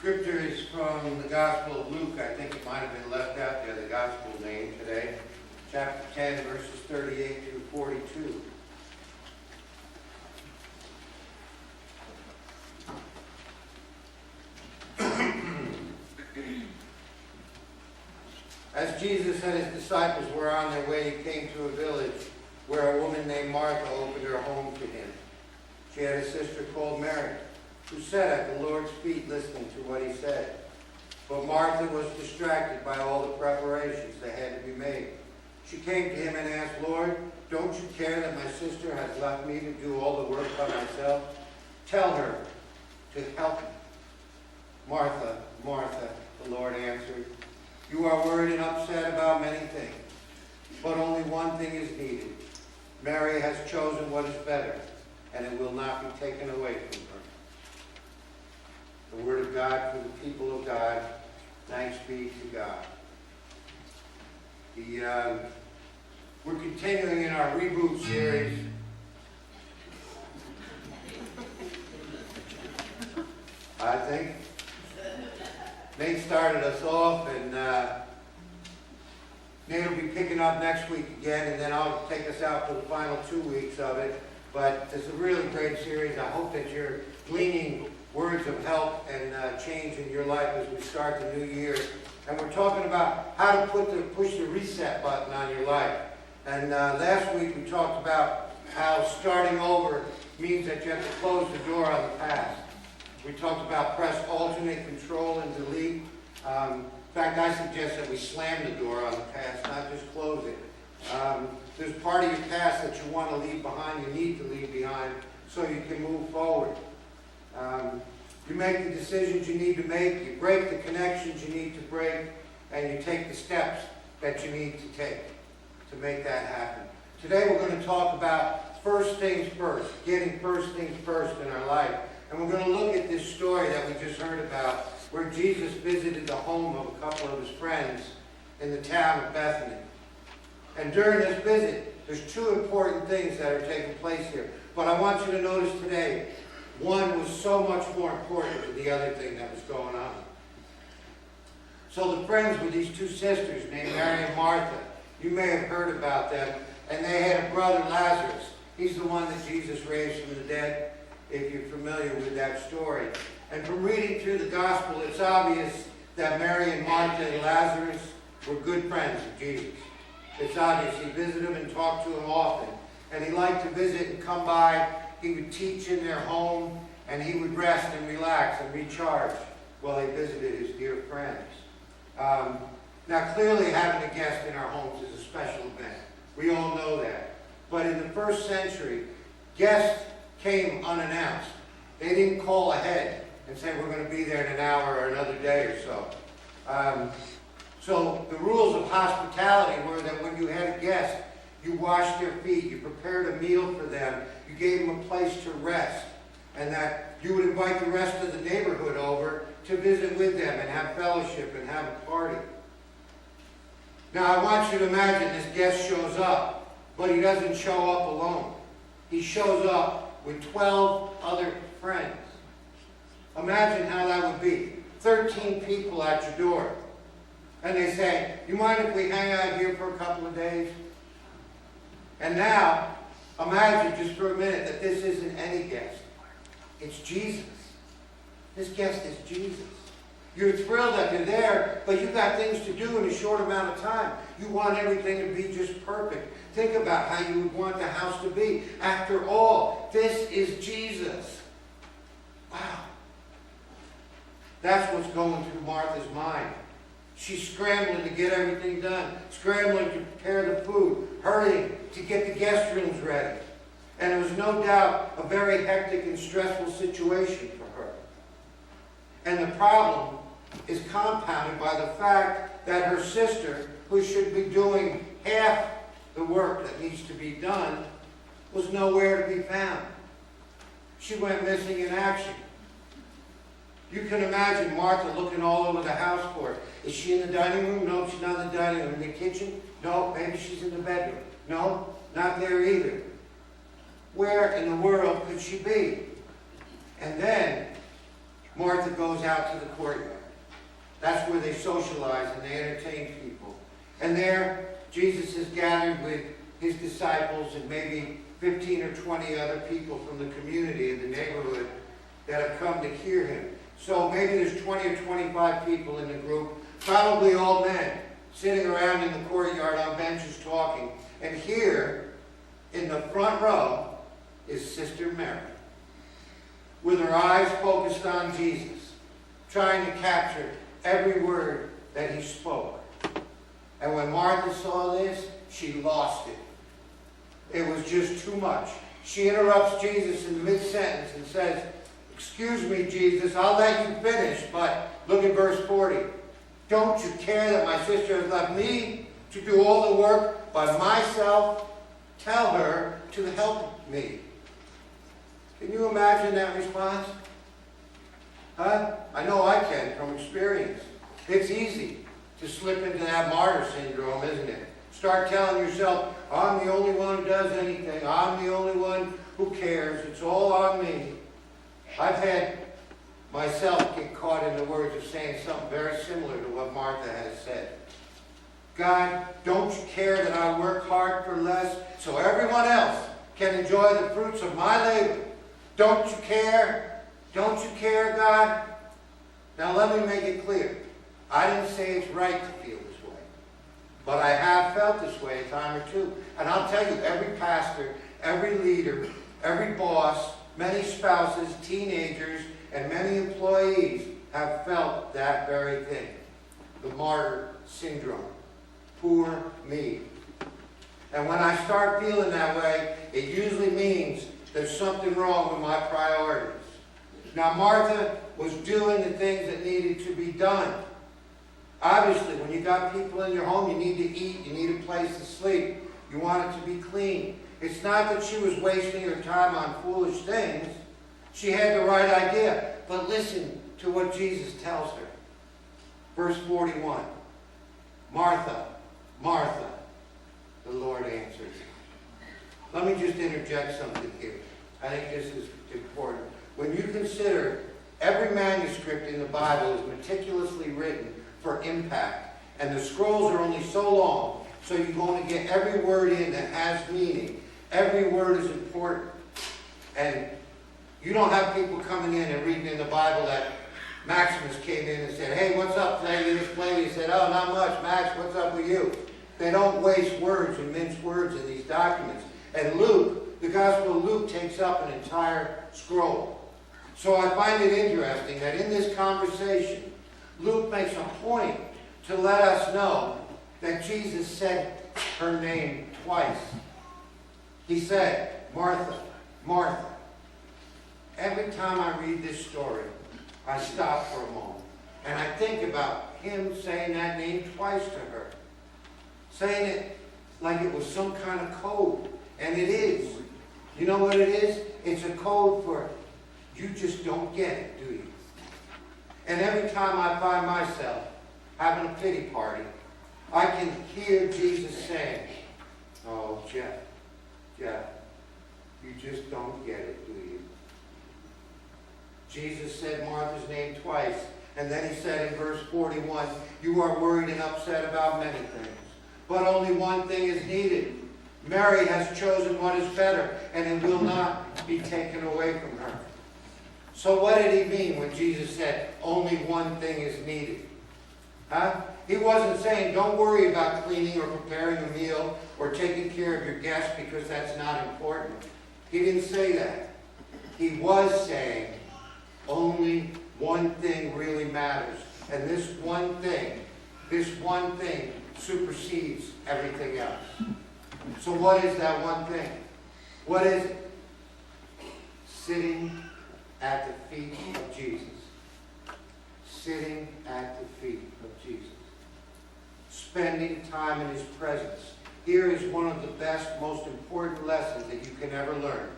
Scripture is from the Gospel of Luke. I think it might have been left out there, the Gospel name today. Chapter 10, verses 38 through 42. As Jesus and his disciples were on their way, he came to a village where a woman named Martha opened her home to him. She had a sister called Mary, who sat at the Lord's feet listening to what he said. But Martha was distracted by all the preparations that had to be made. She came to him and asked, "Lord, don't you care that my sister has left me to do all the work by myself? Tell her to help me." "Martha, Martha," the Lord answered, "you are worried and upset about many things, but only one thing is needed. Mary has chosen what is better, and it will not be taken away from her." The word of God for the people of God. Thanks be to God. We're continuing in our Reboot series. I think Nate started us off, and Nate will be picking up next week again, and then I'll take us out for the final 2 weeks of it. But it's a really great series. I hope that you're gleaning words of help and change in your life as we start the new year. And we're talking about how to push the reset button on your life. And last week we talked about how starting over means that you have to close the door on the past. We talked about press alternate, control, and delete. In fact, I suggest that we slam the door on the past, not just close it. There's part of your past that you want to leave behind, you need to leave behind, so you can move forward. You make the decisions you need to make, you break the connections you need to break, and you take the steps that you need to take to make that happen. Today we're going to talk about first things first, getting first things first in our life. And we're going to look at this story that we just heard about, where Jesus visited the home of a couple of his friends in the town of Bethany. And during this visit, there's two important things that are taking place here. But I want you to notice today, one was so much more important than the other thing that was going on. So the friends were these two sisters named Mary and Martha. You may have heard about them. And they had a brother, Lazarus. He's the one that Jesus raised from the dead, if you're familiar with that story. And from reading through the gospel, it's obvious that Mary and Martha and Lazarus were good friends of Jesus. It's obvious. He visited him and talked to him often. And he liked to visit and come by. He would teach in their home, and he would rest and relax and recharge while he visited his dear friends. Now, clearly having a guest in our homes is a special event. We all know that. But in the first century, guests came unannounced. They didn't call ahead and say, "We're going to be there in an hour or another day or so." So the rules of hospitality were that when you had a guest, you washed their feet, you prepared a meal for them, you gave them a place to rest, and that you would invite the rest of the neighborhood over to visit with them and have fellowship and have a party. Now I want you to imagine this guest shows up, but he doesn't show up alone. He shows up with 12 other friends. Imagine how that would be. 13 people at your door. And they say, "You mind if we hang out here for a couple of days?" And now, imagine just for a minute that this isn't any guest. It's Jesus. This guest is Jesus. You're thrilled that they're there, but you've got things to do in a short amount of time. You want everything to be just perfect. Think about how you would want the house to be. After all, this is Jesus. Wow. That's what's going through Martha's mind. She's scrambling to get everything done, scrambling to prepare the food, hurrying to get the guest rooms ready. And it was no doubt a very hectic and stressful situation for her. And the problem is compounded by the fact that her sister, who should be doing half the work that needs to be done, was nowhere to be found. She went missing in action. You can imagine Martha looking all over the house for her. Is she in the dining room? No, she's not in the dining room. In the kitchen? No, maybe she's in the bedroom. No, not there either. Where in the world could she be? And then, more Martha goes out to the courtyard. That's where they socialize and they entertain people. And there, Jesus is gathered with his disciples and maybe 15 or 20 other people from the community in the neighborhood that have come to hear him. So maybe there's 20 or 25 people in the group, probably all men, sitting around in the courtyard on benches talking. And here, in the front row, is Sister Mary, with her eyes focused on Jesus, trying to capture every word that he spoke. And when Martha saw this, she lost it. It was just too much. She interrupts Jesus in mid-sentence and says, "Excuse me, Jesus, I'll let you finish, but," look at verse 40. "Don't you care that my sister has left me to do all the work by myself? Tell her to help me." Can you imagine that response? Huh? I know I can from experience. It's easy to slip into that martyr syndrome, isn't it? Start telling yourself, I'm the only one who does anything. I'm the only one who cares. It's all on me. I've had myself get caught in the words of saying something very similar to what Martha has said. God, don't you care that I work hard for less so everyone else can enjoy the fruits of my labor? Don't you care? Don't you care, God? Now let me make it clear. I didn't say it's right to feel this way, but I have felt this way a time or two. And I'll tell you, every pastor, every leader, every boss, many spouses, teenagers, and many employees have felt that very thing. The martyr syndrome. Poor me. And when I start feeling that way, it usually means there's something wrong with my priorities. Now, Martha was doing the things that needed to be done. Obviously, when you got people in your home, you need to eat, you need a place to sleep, you want it to be clean. It's not that she was wasting her time on foolish things. She had the right idea. But listen to what Jesus tells her. Verse 41. Martha, Martha, the Lord answers. Let me just interject something here. I think this is important. When you consider every manuscript in the Bible is meticulously written for impact, and the scrolls are only so long, so you're going to get every word in that has meaning. Every word is important. And you don't have people coming in and reading in the Bible that Maximus came in and said, "Hey, what's up, Flavia?" Flavia said, "Oh, not much, Max, what's up with you?" They don't waste words and mince words in these documents. And Luke, the Gospel of Luke, takes up an entire scroll. So I find it interesting that in this conversation, Luke makes a point to let us know that Jesus said her name twice. He said, "Martha, Martha." Every time I read this story, I stop for a moment and I think about him saying that name twice to her. Saying it like it was some kind of code. And it is. You know what it is? It's a code for you just don't get it, do you? And every time I find myself having a pity party, I can hear Jesus saying, "Oh, Jeff, you just don't get it, do you?" Jesus said Martha's name twice, and then he said in verse 41, "You are worried and upset about many things, but only one thing is needed. Mary has chosen what is better, and it will not be taken away from her." So what did he mean when Jesus said only one thing is needed? Huh? He wasn't saying don't worry about cleaning or preparing a meal or taking care of your guests because that's not important. He didn't say that. He was saying only one thing really matters. And this one thing supersedes everything else. So what is that one thing? What is it? Sitting at the feet of Jesus. Sitting at the feet of Jesus. Spending time in his presence. Here is one of the best, most important lessons that you can ever learn.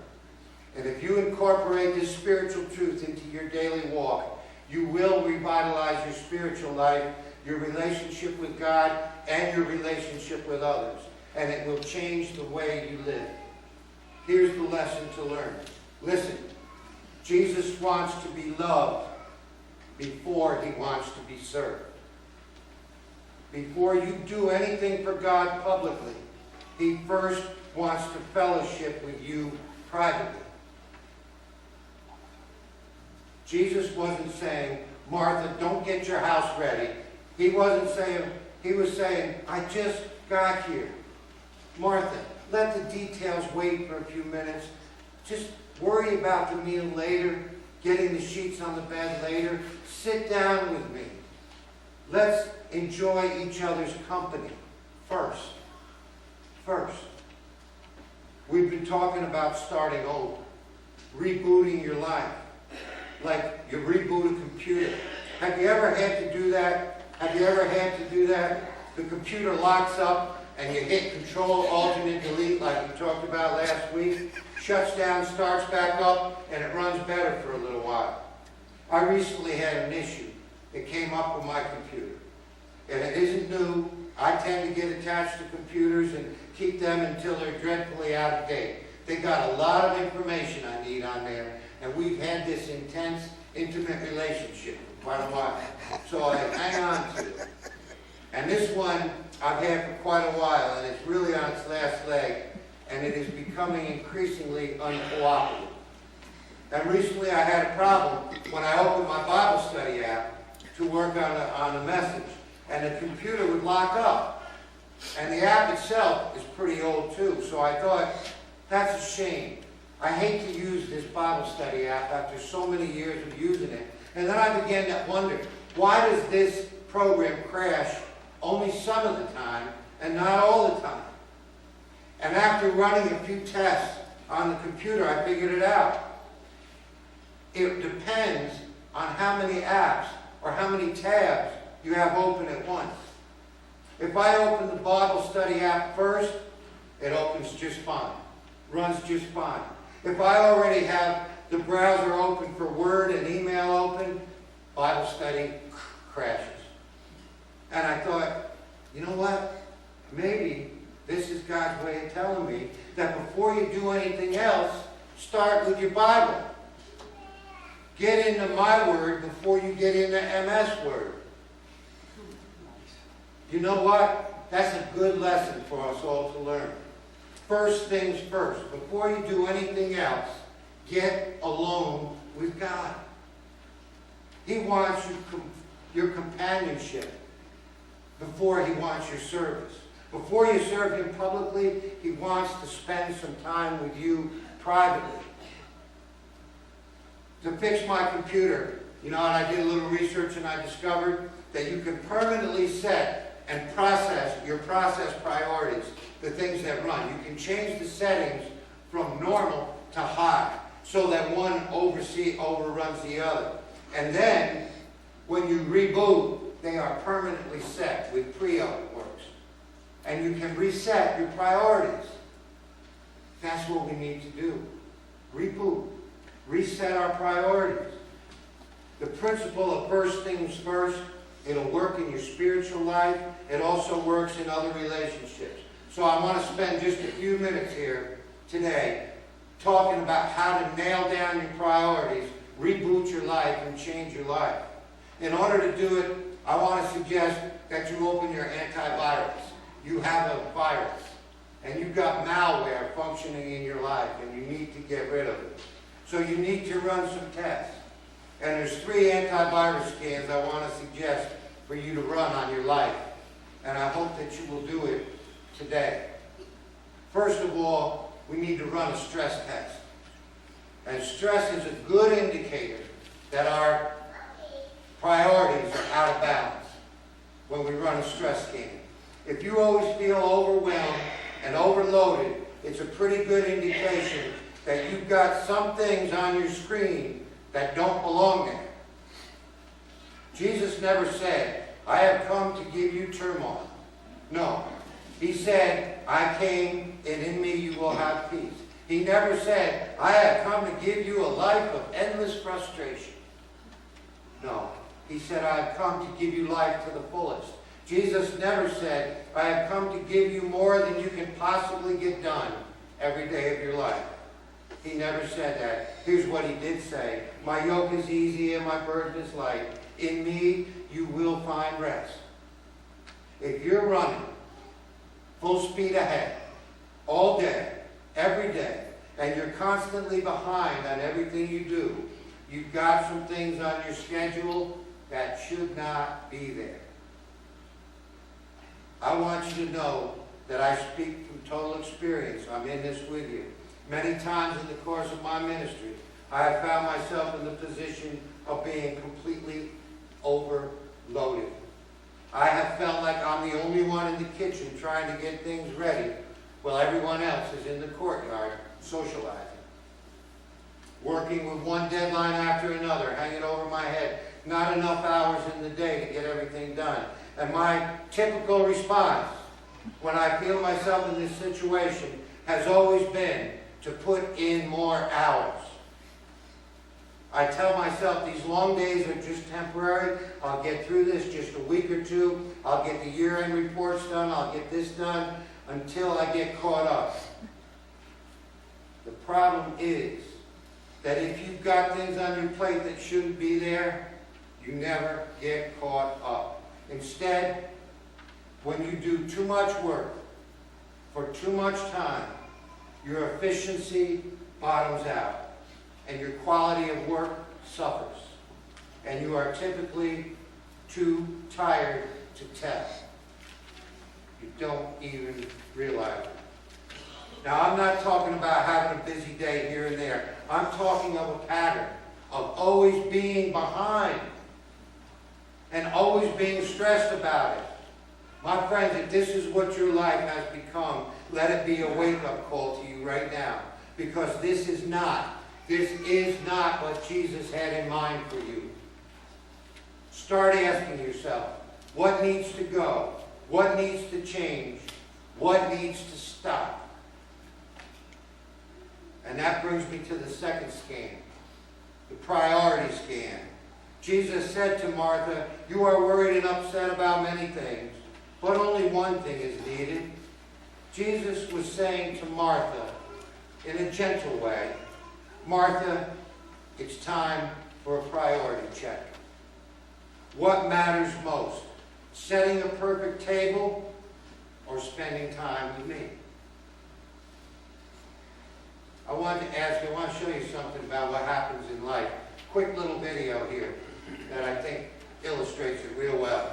And if you incorporate this spiritual truth into your daily walk, you will revitalize your spiritual life, your relationship with God, and your relationship with others. And it will change the way you live. Here's the lesson to learn. Listen, Jesus wants to be loved before he wants to be served. Before you do anything for God publicly, he first wants to fellowship with you privately. Jesus wasn't saying, Martha, don't get your house ready. He was saying, I just got here. Martha, let the details wait for a few minutes. Just worry about the meal later, getting the sheets on the bed later. Sit down with me. Let's enjoy each other's company first. First. We've been talking about starting over, rebooting your life, like you reboot a computer. Have you ever had to do that? Have you ever had to do that? The computer locks up and you hit Control, Alternate, Delete like we talked about last week. Shuts down, starts back up, and it runs better for a little while. I recently had an issue. It came up with my computer. And it isn't new. I tend to get attached to computers and keep them until they're dreadfully out of date. They got a lot of information I need on there, and we've had this intense, intimate relationship for quite a while. So I hang on to it. And this one I've had for quite a while, and it's really on its last leg, and it is becoming increasingly uncooperative. And recently I had a problem when I opened my Bible study app to work on a message, and the computer would lock up. And the app itself is pretty old too, so I thought, that's a shame. I hate to use this Bible study app after so many years of using it. And then I began to wonder, why does this program crash only some of the time and not all the time? And after running a few tests on the computer, I figured it out. It depends on how many apps or how many tabs you have open at once. If I open the Bible study app first, it opens just fine, runs just fine. If I already have the browser open for Word and email open, Bible study crashes. And I thought, you know what? Maybe this is God's way of telling me that before you do anything else, start with your Bible. Get into my Word before you get into MS Word. You know what? That's a good lesson for us all to learn. First things first. Before you do anything else, get alone with God. He wants your companionship before he wants your service. Before you serve him publicly, he wants to spend some time with you privately. To fix my computer, you know, and I did a little research and I discovered that you can permanently set and your process priorities, the things that run. You can change the settings from normal to high so that one overruns the other. And then, when you reboot, they are permanently set with pre-op works. And you can reset your priorities. That's what we need to do. Reboot. Reset our priorities. The principle of first things first, it'll work in your spiritual life. It also works in other relationships. So I want to spend just a few minutes here today talking about how to nail down your priorities, reboot your life, and change your life. In order to do it, I want to suggest that you open your antivirus. You have a virus, and you've got malware functioning in your life, and you need to get rid of it. So you need to run some tests. And there's 3 antivirus scans I want to suggest for you to run on your life. And I hope that you will do it today. First of all, we need to run a stress test. And stress is a good indicator that our priorities are out of balance when we run a stress scan. If you always feel overwhelmed and overloaded, it's a pretty good indication that you've got some things on your screen that don't belong there. Jesus never said, I have come to give you turmoil. No. He said, I came and in me you will have peace. He never said, I have come to give you a life of endless frustration. No. He said, I have come to give you life to the fullest. Jesus never said, I have come to give you more than you can possibly get done every day of your life. He never said that. Here's what he did say. My yoke is easy and my burden is light. In me, you will find rest. If you're running full speed ahead, all day, every day, and you're constantly behind on everything you do, you've got some things on your schedule that should not be there. I want you to know that I speak from total experience. I'm in this with you. Many times in the course of my ministry, I have found myself in the position of being completely overloaded. I have felt like I'm the only one in the kitchen trying to get things ready while everyone else is in the courtyard socializing. Working with one deadline after another, hanging over my head. Not enough hours in the day to get everything done. And my typical response when I feel myself in this situation has always been to put in more hours. I tell myself these long days are just temporary. I'll get through this just a week or two. I'll get the year-end reports done. I'll get this done until I get caught up. The problem is that if you've got things on your plate that shouldn't be there, you never get caught up. Instead, when you do too much work for too much time, your efficiency bottoms out and your quality of work suffers. And you are typically too tired to tell. You don't even realize it. Now, I'm not talking about having a busy day here and there. I'm talking of a pattern of always being behind and always being stressed about it. My friends, if this is what your life has become, let it be a wake-up call to you right now. Because this is not what Jesus had in mind for you. Start asking yourself, what needs to go? What needs to change? What needs to stop? And that brings me to the second scan, the priority scan. Jesus said to Martha, you are worried and upset about many things, but only one thing is needed. Jesus was saying to Martha, in a gentle way, Martha, it's time for a priority check. What matters most? Setting a perfect table or spending time with me? I want to show you something about what happens in life. Quick little video here that I think illustrates it real well.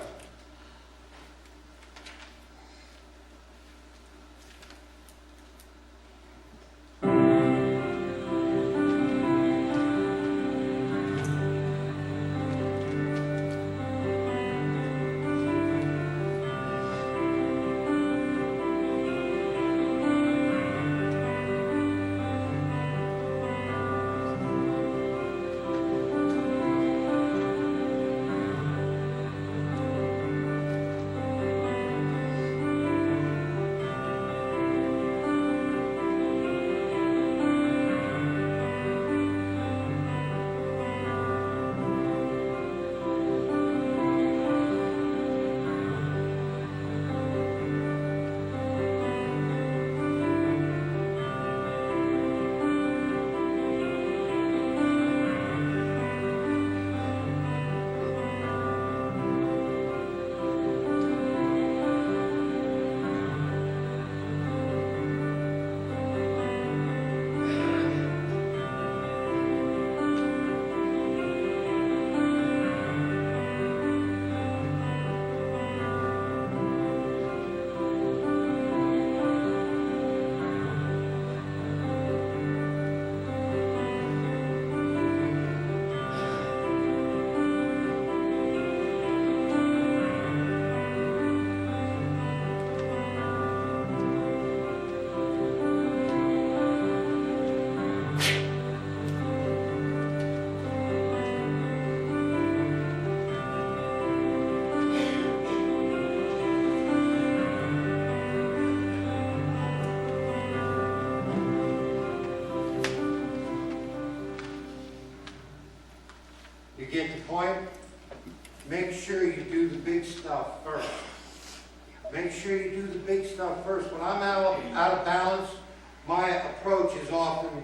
You get the point? Make sure you do the big stuff first. Make sure you do the big stuff first. When I'm out of balance, my approach is often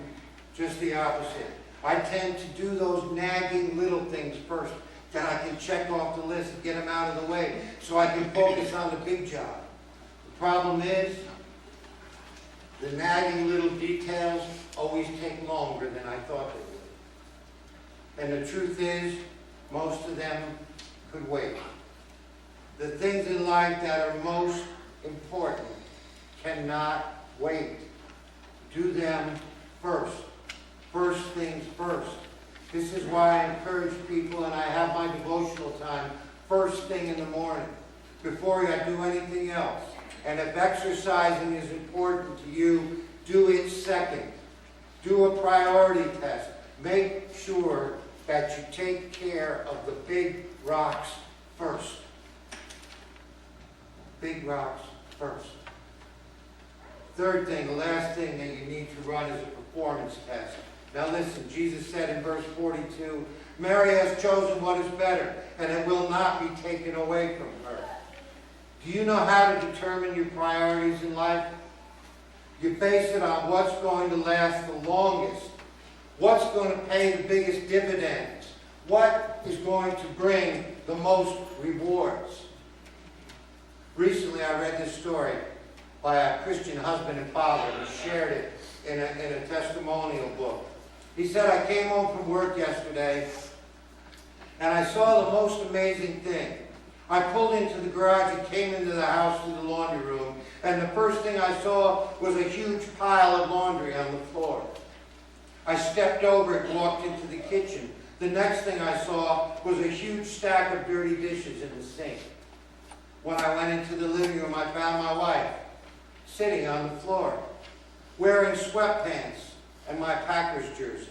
Just the opposite. I tend to do those nagging little things first that I can check off the list and get them out of the way so I can focus on the big job. The problem is, the nagging little details always take longer than I thought they would. And the truth is, most of them could wait. The things in life that are most important cannot wait. Do them first. First things first. This is why I encourage people, and I have my devotional time first thing in the morning, before I do anything else. And if exercising is important to you, do it second. Do a priority test. Make sure that you take care of the big rocks first. Big rocks first. Third thing, the last thing that you need to run is a performance test. Now listen, Jesus said in verse 42, Mary has chosen what is better, and it will not be taken away from her. Do you know how to determine your priorities in life? You base it on what's going to last the longest, what's going to pay the biggest dividends, what is going to bring the most rewards. Recently I read this story by a Christian husband and father. He shared it in a testimonial book. He said, I came home from work yesterday and I saw the most amazing thing. I pulled into the garage and came into the house through the laundry room, and the first thing I saw was a huge pile of laundry on the floor. I stepped over it and walked into the kitchen. The next thing I saw was a huge stack of dirty dishes in the sink. When I went into the living room, I found my wife sitting on the floor, wearing sweatpants and my Packers jersey.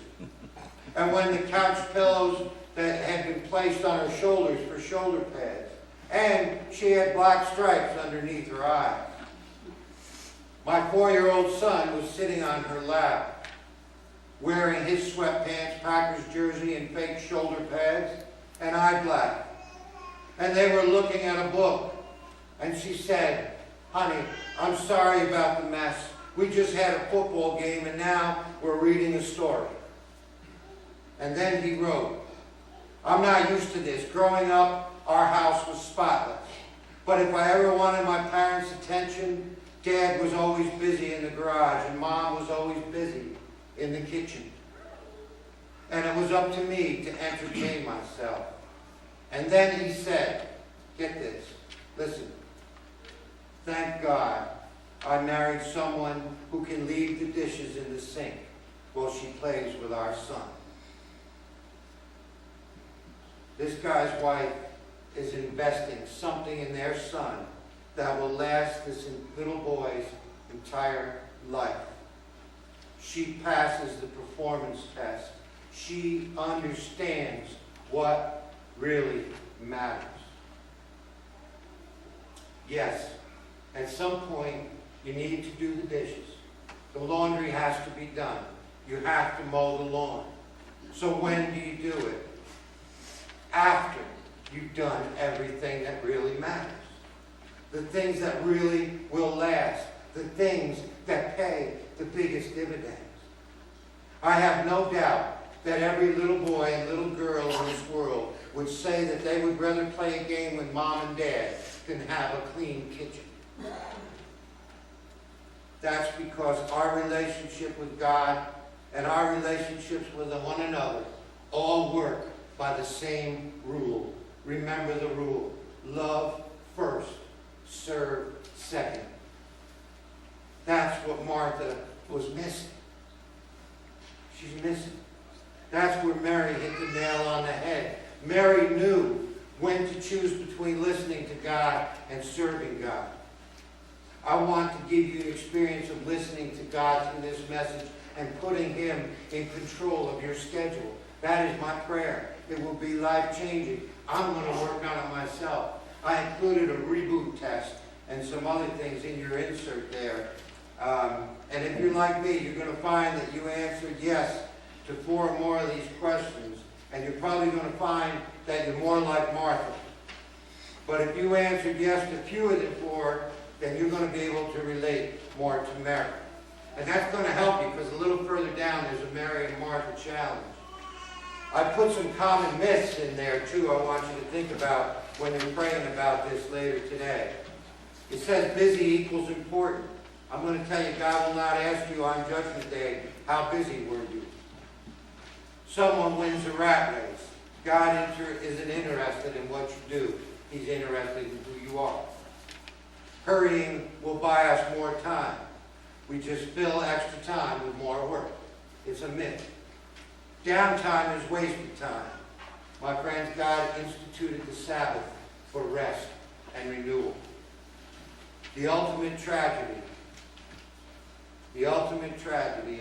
And when the couch pillows that had been placed on her shoulders for shoulder pads, and she had black stripes underneath her eyes. My 4-year-old son was sitting on her lap, wearing his sweatpants, Packers jersey, and fake shoulder pads, and eye black. And they were looking at a book. And she said, honey, I'm sorry about the mess. We just had a football game, and now we're reading a story. And then he wrote, I'm not used to this. Growing up, our house was spotless. But if I ever wanted my parents' attention, Dad was always busy in the garage, and Mom was always busy in the kitchen. And it was up to me to entertain myself. And then he said, get this, listen, thank God I married someone who can leave the dishes in the sink while she plays with our son. This guy's wife is investing something in their son that will last this little boy's entire life. She passes the performance test. She understands what really matters. Yes, at some point you need to do the dishes. The laundry has to be done. You have to mow the lawn. So when do you do it? After you've done everything that really matters. The things that really will last. The things that pay the biggest dividends. I have no doubt that every little boy and little girl in this world would say that they would rather play a game with Mom and Dad than have a clean kitchen. That's because our relationship with God and our relationships with one another all work by the same rule. Remember the rule. Love first, serve second. That's what Martha was missing. She's missing. That's where Mary hit the nail on the head. Mary knew when to choose between listening to God and serving God. I want to give you an experience of listening to God through this message and putting Him in control of your schedule. That is my prayer. It will be life-changing. I'm going to work on it myself. I included a reboot test and some other things in your insert there. And if you're like me, you're going to find that you answered yes to 4 or more of these questions. And you're probably going to find that you're more like Martha. But if you answered yes to fewer than 4, then you're going to be able to relate more to Mary. And that's going to help you because a little further down there's a Mary and Martha challenge. I put some common myths in there too I want you to think about when you're praying about this later today. It says busy equals important. I'm going to tell you God will not ask you on Judgment Day, how busy were you? Someone wins a rat race. God isn't interested in what you do. He's interested in who you are. Hurrying will buy us more time. We just fill extra time with more work. It's a myth. Downtime is wasted time. My friends, God instituted the Sabbath for rest and renewal. The ultimate tragedy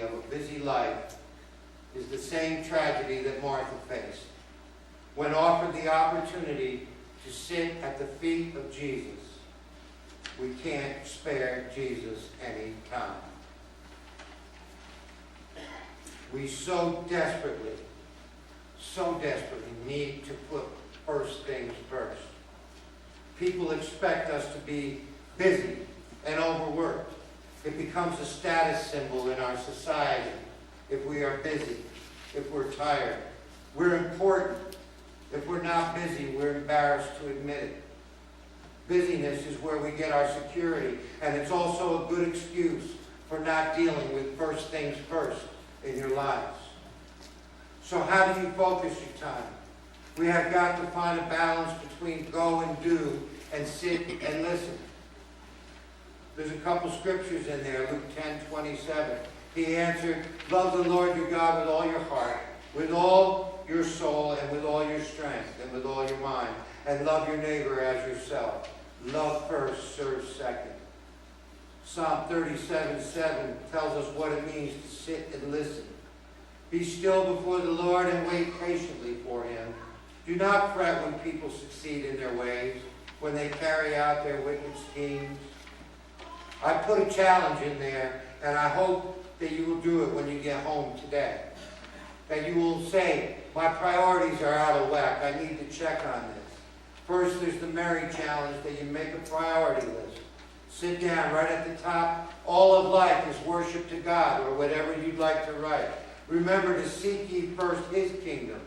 of a busy life is the same tragedy that Martha faced. When offered the opportunity to sit at the feet of Jesus, we can't spare Jesus any time. We so desperately need to put first things first. People expect us to be busy and overworked. It becomes a status symbol in our society if we are busy, if we're tired. We're important. If we're not busy, we're embarrassed to admit it. Busyness is where we get our security, and it's also a good excuse for not dealing with first things first in your lives. So how do you focus your time? We have got to find a balance between go and do and sit and listen. There's a couple scriptures in there, Luke 10:27. He answered, love the Lord your God with all your heart, with all your soul, and with all your strength, and with all your mind, and love your neighbor as yourself. Love first, serve second. Psalm 37:7 tells us what it means to sit and listen. Be still before the Lord and wait patiently for him. Do not fret when people succeed in their ways, when they carry out their wicked schemes. I put a challenge in there, and I hope that you will do it when you get home today. That you will say, my priorities are out of whack. I need to check on this. First, there's the Mary challenge that you make a priority list. Sit down right at the top. All of life is worship to God, or whatever you'd like to write. Remember to seek ye first his kingdom,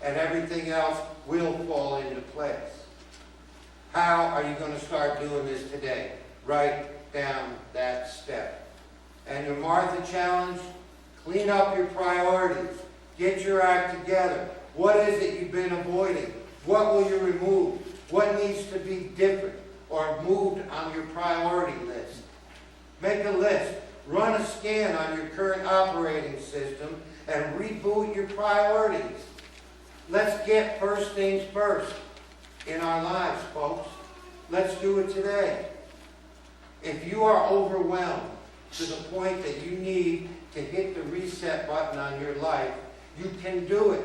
and everything else will fall into place. How are you going to start doing this today? Write down that step. And your Martha challenge, clean up your priorities. Get your act together. What is it you've been avoiding? What will you remove? What needs to be different or moved on your priority list? Make a list. Run a scan on your current operating system and reboot your priorities. Let's get first things first in our lives, folks. Let's do it today. If you are overwhelmed to the point that you need to hit the reset button on your life, you can do it.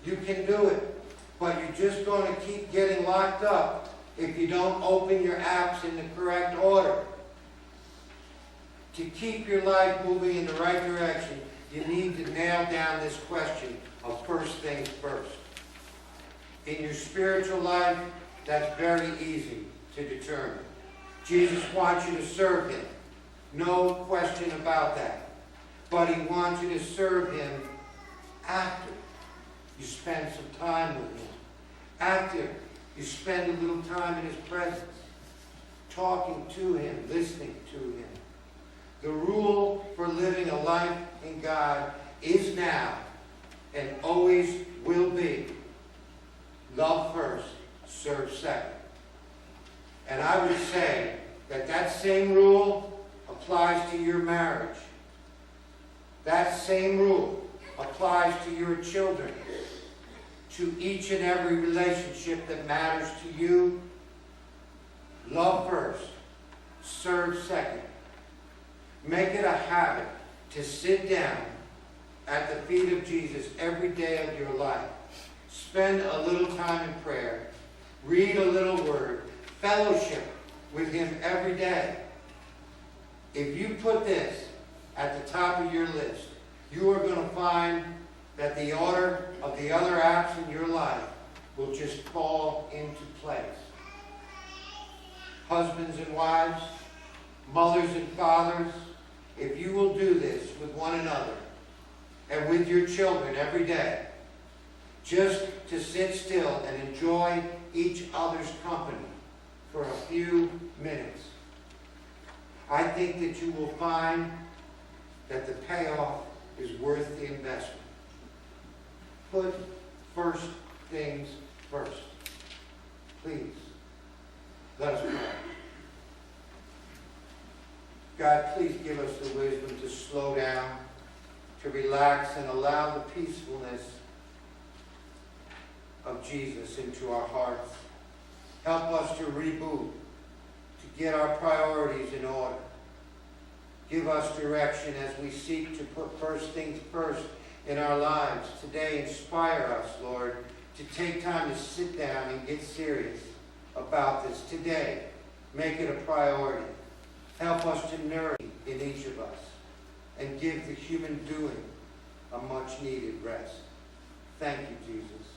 You can do it. But you're just going to keep getting locked up if you don't open your apps in the correct order. To keep your life moving in the right direction, you need to nail down this question of first things first. In your spiritual life, that's very easy to determine. Jesus wants you to serve him. No question about that. But he wants you to serve him after you spend some time with him. After you spend a little time in his presence, talking to him, listening to him. The rule for living a life in God is now and always will be love first, serve second. And I would say that that same rule applies to your marriage. That same rule applies to your children, to each and every relationship that matters to you. Love first, serve second. Make it a habit to sit down at the feet of Jesus every day of your life. Spend a little time in prayer. Read a little word. Fellowship with him every day. If you put this at the top of your list, you are going to find that the order of the other apps in your life will just fall into place. Husbands and wives, mothers and fathers, if you will do this with one another and with your children every day, just to sit still and enjoy each other's company for a few minutes, I think that you will find that the payoff is worth the investment. Put first things first. Please, let us pray. God, please give us the wisdom to slow down, to relax, and allow the peacefulness of Jesus into our hearts. Help us to reboot, to get our priorities in order. Give us direction as we seek to put first things first in our lives. Today, inspire us, Lord, to take time to sit down and get serious about this. Today, make it a priority. Help us to nourish in each of us and give the human doing a much-needed rest. Thank you, Jesus.